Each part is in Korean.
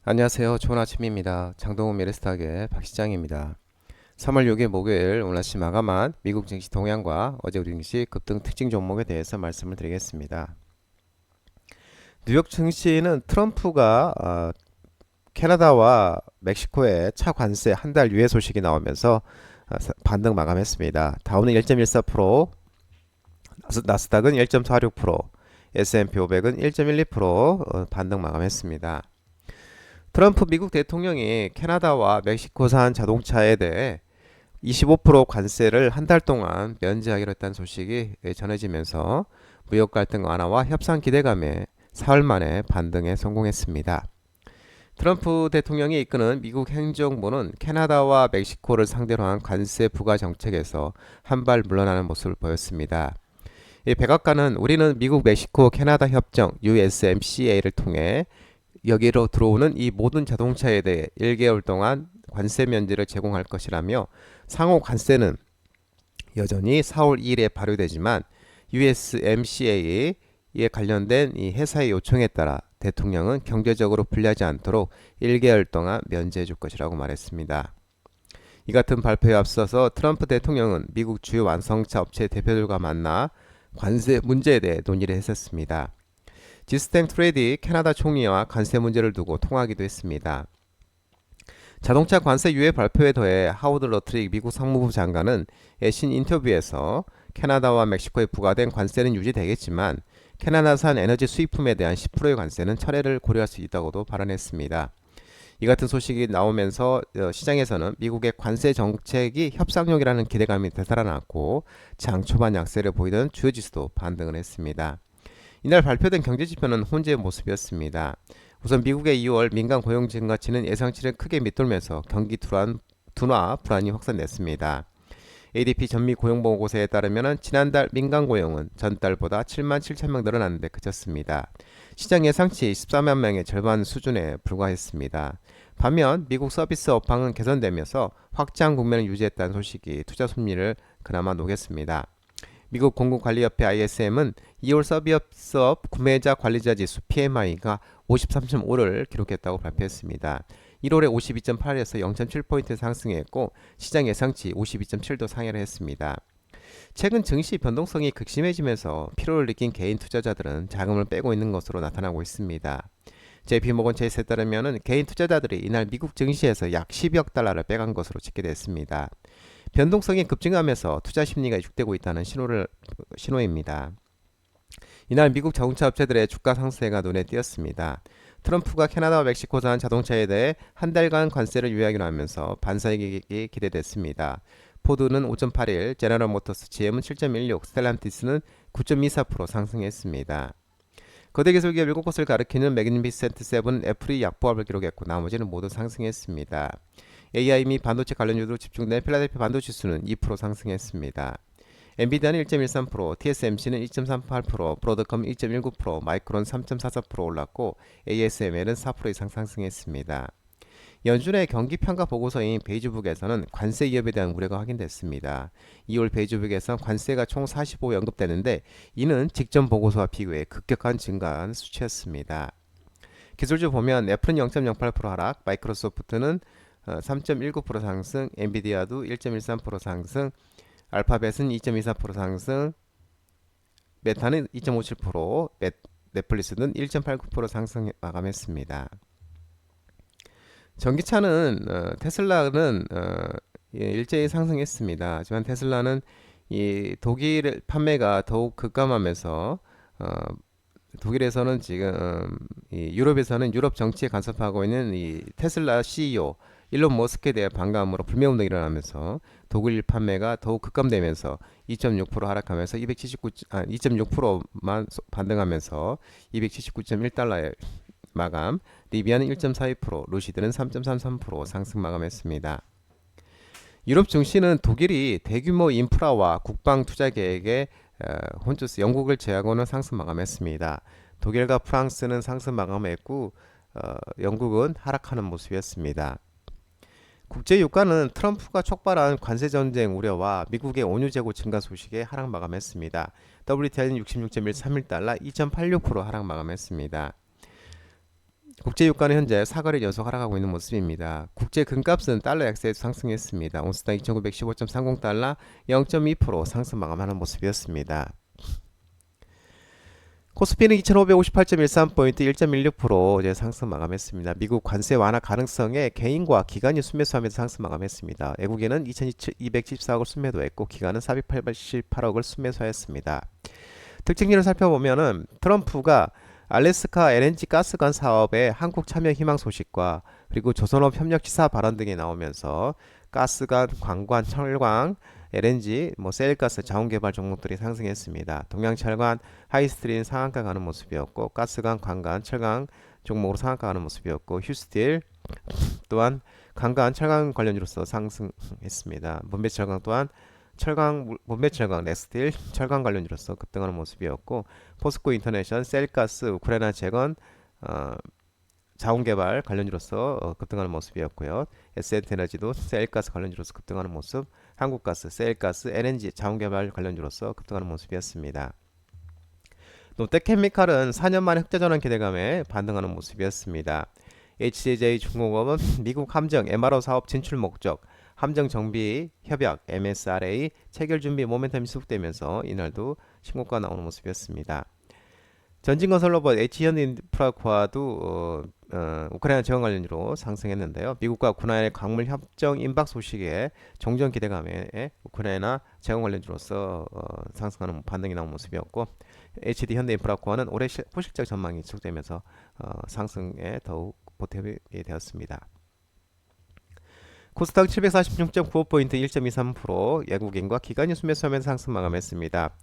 안녕하세요. 좋은 아침입니다. 장동훈 미래스탁의 박시장입니다. 3월 6일 목요일 오늘 아침 마감한 미국 증시 동향과 어제 우리 증시 급등 특징 종목에 대해서 말씀을 드리겠습니다. 뉴욕 증시는 트럼프가 캐나다와 멕시코의 차 관세 한 달 유예 소식이 나오면서 반등 마감했습니다. 다우는 1.14%, 나스닥은 1.46%, S&P 500은 1.12% 반등 마감했습니다. 트럼프 미국 대통령이 캐나다와 멕시코산 자동차에 대해 25% 관세를 한 달 동안 면제하기로 했다는 소식이 전해지면서 무역 갈등 완화와 협상 기대감에 사흘 만에 반등에 성공했습니다. 트럼프 대통령이 이끄는 미국 행정부는 캐나다와 멕시코를 상대로 한 관세 부과 정책에서 한 발 물러나는 모습을 보였습니다. 이 백악관은 우리는 미국, 멕시코, 캐나다 협정 USMCA를 통해 여기로 들어오는 이 모든 자동차에 대해 1개월 동안 관세 면제를 제공할 것이라며 상호 관세는 여전히 4월 2일에 발효되지만 USMCA에 관련된 이 회사의 요청에 따라 대통령은 경제적으로 불리하지 않도록 1개월 동안 면제해 줄 것이라고 말했습니다. 이 같은 발표에 앞서서 트럼프 대통령은 미국 주요 완성차 업체 대표들과 만나 관세 문제에 대해 논의를 했었습니다. 지스탱 트레이디 캐나다 총리와 관세 문제를 두고 통화하기도 했습니다. 자동차 관세 유예 발표에 더해 하워드 러트릭 미국 상무부 장관은 외신 인터뷰에서 캐나다와 멕시코에 부과된 관세는 유지되겠지만 캐나다산 에너지 수입품에 대한 10%의 관세는 철회를 고려할 수 있다고도 발언했습니다. 이 같은 소식이 나오면서 시장에서는 미국의 관세 정책이 협상용이라는 기대감이 되살아났고 장 초반 약세를 보이던 주요 지수도 반등을 했습니다. 이날 발표된 경제지표는 혼재의 모습이었습니다. 우선 미국의 2월 민간 고용 증가치는 예상치를 크게 밑돌면서 경기 둔화 불안이 확산됐습니다. ADP 전미 고용보고서에 따르면 지난달 민간 고용은 전달보다 7만 7천 명 늘어났는데 그쳤습니다. 시장 예상치 14만 명의 절반 수준에 불과했습니다. 반면 미국 서비스 업황은 개선되면서 확장 국면을 유지했다는 소식이 투자 심리를 그나마 녹였습니다. 미국 공급관리협회 ISM은 2월 서비스업 구매자 관리자 지수 PMI가 53.5를 기록했다고 발표했습니다. 1월에 52.8에서 0.7포인트 상승했고 시장 예상치 52.7도 상회를 했습니다. 최근 증시 변동성이 극심해지면서 피로를 느낀 개인 투자자들은 자금을 빼고 있는 것으로 나타나고 있습니다. JP모건 체이스에 따르면 개인 투자자들이 이날 미국 증시에서 약 10억 달러를 빼간 것으로 집계됐습니다. 변동성이 급증하면서 투자 심리가 위축되고 있다는 신호입니다. 이날 미국 자동차 업체들의 주가 상승세가 눈에 띄었습니다. 트럼프가 캐나다와 멕시코산 자동차에 대해 한 달간 관세를 유예하기로 하면서 반사이익이 기대됐습니다. 포드는 5.81, 제너럴 모터스 GM은 7.16, 스텔란티스는 9.24% 상승했습니다. 거대 기술기업 7곳을 가리키는 매그니피센트 세븐은 애플이 약보합을 기록했고 나머지는 모두 상승했습니다. AI 및 반도체 관련주로 집중된 필라델피아 반도지수는 2% 상승했습니다. 엔비디아는 1.13%, TSMC는 2.38%, 브로드컴 1.19%, 마이크론 3.44% 올랐고 ASML은 4% 이상 상승했습니다. 연준의 경기 평가 보고서인 베이지북에서는 관세 위협에 대한 우려가 확인됐습니다. 2월 베이지북에선 관세가 총 45 언급되는데 이는 직전 보고서와 비교해 급격한 증가한 수치였습니다. 기술주 보면 애플은 0.08% 하락, 마이크로소프트는 3.19% 상승, 엔비디아도 1.13% 상승, 알파벳은 2.24% 상승, 메타는 2.57%, 넷플릭스는 1.89% 상승 마감했습니다. 전기차는 테슬라는 일제히 상승했습니다. 하지만 테슬라는 이 독일 판매가 더욱 급감하면서 독일에서는 지금 유럽에서는 유럽 정치에 간섭하고 있는 이 테슬라 CEO 일론 머스크에 대한 반감으로 불매운동이 일어나면서 독일 판매가 더욱 급감되면서 2.6% 하락하면서 2.6%만 반등하면서 279.1달러에 마감, 리비아는 1.42%, 루시드는 3.33% 상승 마감했습니다. 유럽 증시는 독일이 대규모 인프라와 국방 투자 계획에 혼주스 영국을 제외하고는 상승 마감했습니다. 독일과 프랑스는 상승 마감했고 영국은 하락하는 모습이었습니다. 국제 유가는 트럼프가 촉발한 관세 전쟁 우려와 미국의 원유 재고 증가 소식에 하락 마감했습니다. WTI는 66.131달러 2.86% 하락 마감했습니다. 국제 유가는 현재 사거리 연속 하락하고 있는 모습입니다. 국제 금값은 달러 약세에서 상승했습니다. 온스당 2,915.30달러 0.2% 상승 마감하는 모습이었습니다. 코스피는 2,558.13포인트 1.16% 이제 상승 마감했습니다. 미국 관세 완화 가능성에 개인과 기관이 순매수하면서 상승 마감했습니다. 외국인은 2,274억을 순매도했고 기관은 488억을 순매수하였습니다. 특징들을 살펴보면은 트럼프가 알래스카 LNG 가스관 사업의 한국 참여 희망 소식과 그리고 조선업 협력 시사 발언 등이 나오면서 가스관, 관관, 철강, LNG, 셀가스, 자원개발 종목들이 상승했습니다. 동양철강, 하이스트린 상한가 가는 모습이었고 가스관, 관관, 철강 종목으로 상한가 가는 모습이었고 휴스틸 또한 관관, 철강 관련주로서 상승했습니다. 문배철강 또한 문배철강, 넥스틸, 철강 관련주로서 급등하는 모습이었고 포스코 인터내셔널, 셀가스, 우크라이나 재건, 자원개발 관련주로서 급등하는 모습이었고요. SNT에너지도 셀가스 관련주로서 급등하는 모습, 한국가스, 셀가스, LNG 자원개발 관련주로서 급등하는 모습이었습니다. 롯데케미칼은 4년 만에 흑자전환 기대감에 반등하는 모습이었습니다. HJJ 중공업은 미국 함정 MRO 사업 진출 목적 함정 정비 협약 MSRA 체결 준비 모멘텀이 수록되면서 이날도 신고가 나오는 모습이었습니다. 전진건설 로봇 H현대인프라코아도 우크라이나 재건 관련주로 상승했는데요. 미국과 우크라이나의 광물 협정 임박 소식에 종전 기대감에 우크라이나 재건 관련주로서 상승하는 반등이 나온 모습이었고 HD 현대인프라코아는 올해 포실적 전망이 지속되면서 상승에 더욱 보탬이 되었습니다. 코스닥 746.95포인트 1.23% 외국인과 기관이 순매수하면서 상승 마감했습니다.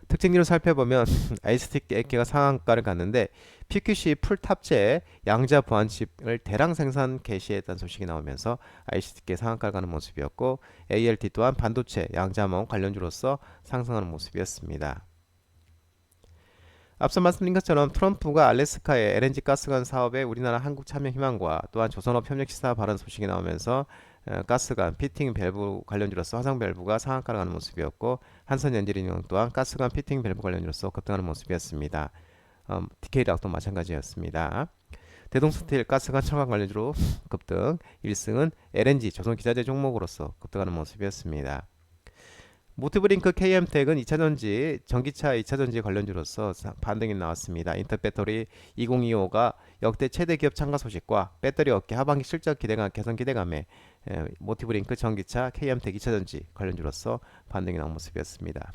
특징들을 살펴보면 아이스틱8개가 상한가를 갔는데 PQC 풀 탑재 양자 보안칩을 대량 생산 개시했다는 소식이 나오면서 아이스틱8개 상한가를 가는 모습이었고 ALT 또한 반도체 양자망 관련주로서 상승하는 모습이었습니다. 앞서 말씀드린 것처럼 트럼프가 알래스카의 LNG 가스관 사업에 우리나라 한국 참여 희망과 또한 조선업 협력 시사 발언 소식이 나오면서 가스관 피팅 밸브 관련주로서 화상 밸브가 상한가를 가는 모습이었고 한선연질인용 또한 가스관 피팅 밸브 관련주로서 급등하는 모습이었습니다. DK락도 마찬가지였습니다. 대동스틸 가스관 철강 관련주로 급등 1승은 LNG 조선기자재 종목으로서 급등하는 모습이었습니다. 모티브링크 KM텍은 2차전지, 전기차 2차전지 관련주로서 반등이 나왔습니다. 인터배터리 2025가 역대 최대 기업 참가 소식과 배터리 업계 하반기 실적 기대감, 개선 기대감에 모티브링크 전기차 KM텍 2차전지 관련주로서 반등이 나온 모습이었습니다.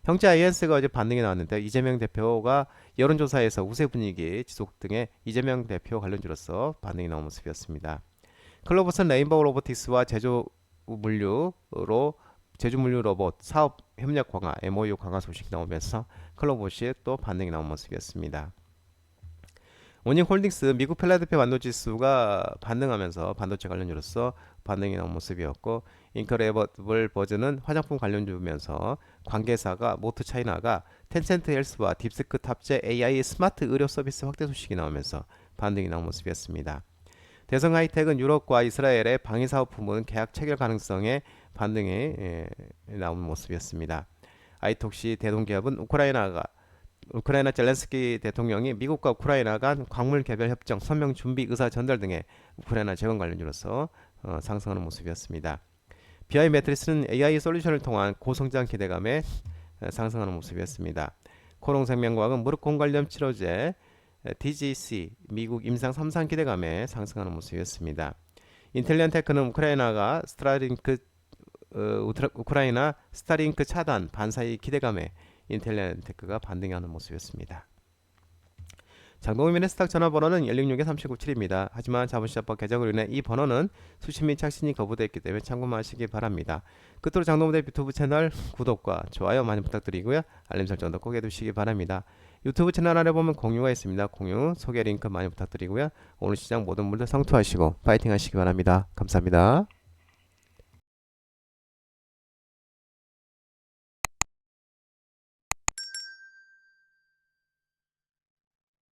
형제 아이언스가 어제 반등이 나왔는데 이재명 대표가 여론조사에서 우세 분위기 지속 등의 이재명 대표 관련주로서 반등이 나온 모습이었습니다. 클로버슨 레인보우 로보틱스와 제주물류 로봇 사업 협력 강화 MOU 강화 소식 나오면서 클로봇이 또 반등이 나온 모습이었습니다. 원익홀딩스 미국 필라델피아 반도지수가 반등하면서 반도체 관련주로서 반등이 나온 모습이었고 인크레버블 버즈는 화장품 관련주면서 관계사가 모트 차이나가 텐센트 헬스와 딥스크 탑재 AI 스마트 의료 서비스 확대 소식이 나오면서 반등이 나온 모습이었습니다. 대성 하이텍은 유럽과 이스라엘의 방위사업 부문 계약 체결 가능성에 반등이 나온 모습이었습니다. 아이톡시 대동기업은 우크라이나 젤렌스키 대통령이 미국과 우크라이나 간 광물 개별 협정 서명 준비 의사 전달 등의 우크라이나 재건 관련주로서 상승하는 모습이었습니다. BI 매트리스는 AI 솔루션을 통한 고성장 기대감에 상승하는 모습이었습니다. 코롱생명과학은 무릎공관련 치료제 DGC 미국 임상 3상 기대감에 상승하는 모습이었습니다. 인텔리언테크는 우크라이나 스타링크 차단 반사이 기대감에 인텔리언테크가 반등하는 모습이었습니다. 장동민의 스탁 전화번호는 166-3797입니다. 하지만 자본시장법 개정으로 인해 이 번호는 수신 및 착신이 거부되어 있기 때문에 참고만 하시기 바랍니다. 끝으로 장동민의 유튜브 채널 구독과 좋아요 많이 부탁드리고요. 알림 설정도 꼭 해두시기 바랍니다. 유튜브 채널 아래 보면 공유가 있습니다. 공유 소개 링크 많이 부탁드리고요. 오늘 시장 모든 분들 성투하시고 파이팅 하시기 바랍니다. 감사합니다.